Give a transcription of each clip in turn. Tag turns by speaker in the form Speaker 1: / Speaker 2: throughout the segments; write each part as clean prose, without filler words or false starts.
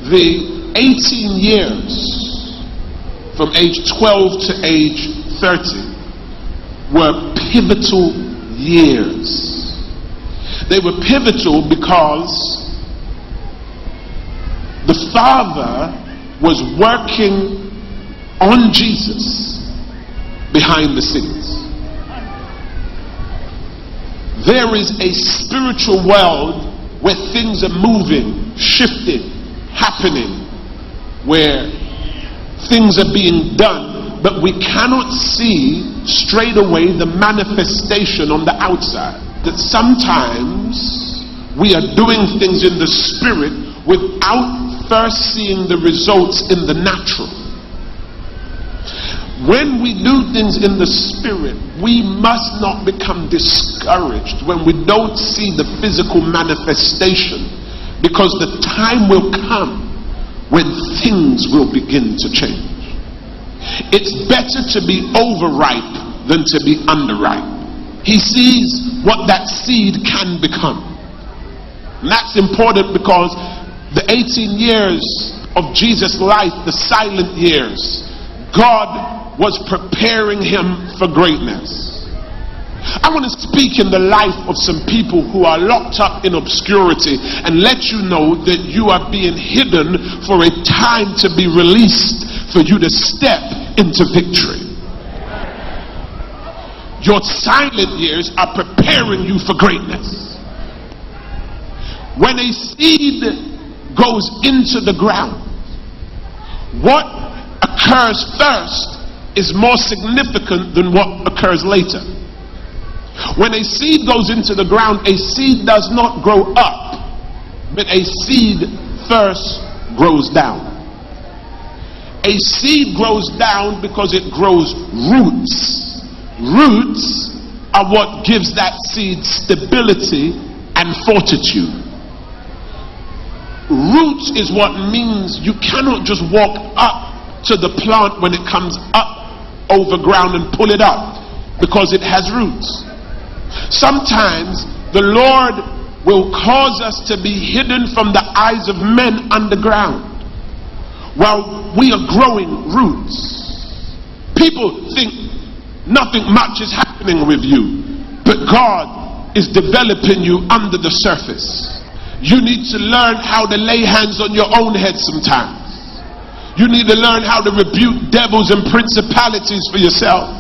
Speaker 1: The 18 years from age 12 to age 30 were pivotal years. They were pivotal because the Father was working on Jesus behind the scenes. There is a spiritual world where things are moving, shifting, happening, where things are being done, but we cannot see straight away the manifestation on the outside. That sometimes we are doing things in the spirit without first seeing the results in the natural. When we do things in the spirit, we must not become discouraged when we don't see the physical manifestation, because the time will come when things will begin to change. It's better to be overripe than to be underripe. He sees what that seed can become. And that's important, because the 18 years of Jesus' life, the silent years, God was preparing him for greatness. I want to speak in the life of some people who are locked up in obscurity and let you know that you are being hidden for a time to be released for you to step into victory. Your silent years are preparing you for greatness. When a seed goes into the ground, what occurs first is more significant than what occurs later. When a seed goes into the ground, a seed does not grow up, but a seed first grows down. A seed grows down because it grows roots. Roots are what gives that seed stability and fortitude. Roots is what means you cannot just walk up to the plant when it comes up over ground and pull it up, because it has roots. Sometimes the Lord will cause us to be hidden from the eyes of men underground while we are growing roots. People think nothing much is happening with you, but God is developing you under the surface. You need to learn how to lay hands on your own head sometimes. You need to learn how to rebuke devils and principalities for yourself.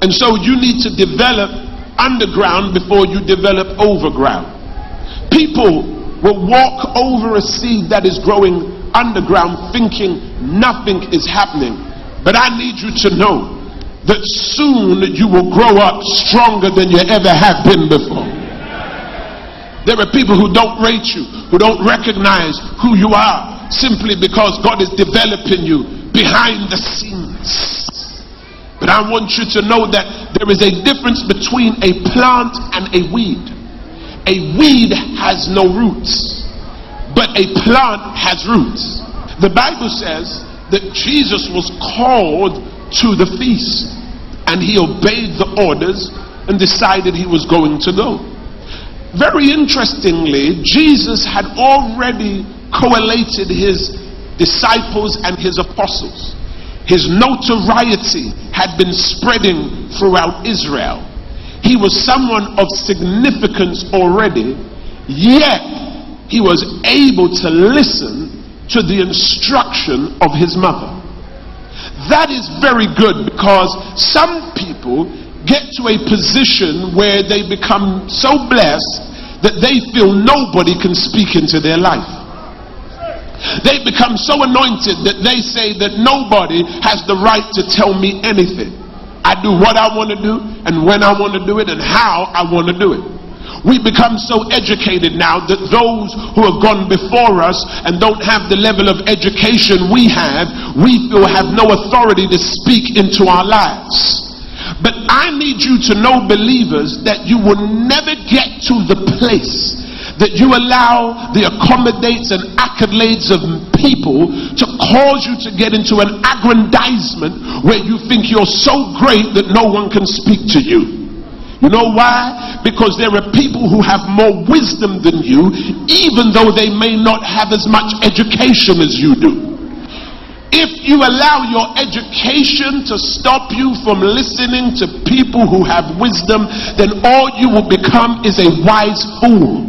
Speaker 1: And so you need to develop underground before you develop overground. People will walk over a seed that is growing underground thinking nothing is happening. But I need you to know that soon you will grow up stronger than you ever have been before. There are people who don't rate you, who don't recognize who you are, simply because God is developing you behind the scenes. But I want you to know that there is a difference between a plant and a weed. A weed has no roots, but a plant has roots. The Bible says that Jesus was called to the feast, and he obeyed the orders and decided he was going to go. Very interestingly, Jesus had already collated his disciples and his apostles. His notoriety had been spreading throughout Israel. He was someone of significance already, yet he was able to listen to the instruction of his mother. That is very good, because some people get to a position where they become so blessed that they feel nobody can speak into their life. They become so anointed that they say that nobody has the right to tell me anything. I do what I want to do, and when I want to do it, and how I want to do it. We become so educated now that those who have gone before us and don't have the level of education we have, we feel have no authority to speak into our lives. But I need you to know, believers, that you will never get to the place that you allow the accommodates and accolades of people to cause you to get into an aggrandizement where you think you're so great that no one can speak to you. You know why? Because there are people who have more wisdom than you, even though they may not have as much education as you do. If you allow your education to stop you from listening to people who have wisdom, then all you will become is a wise fool.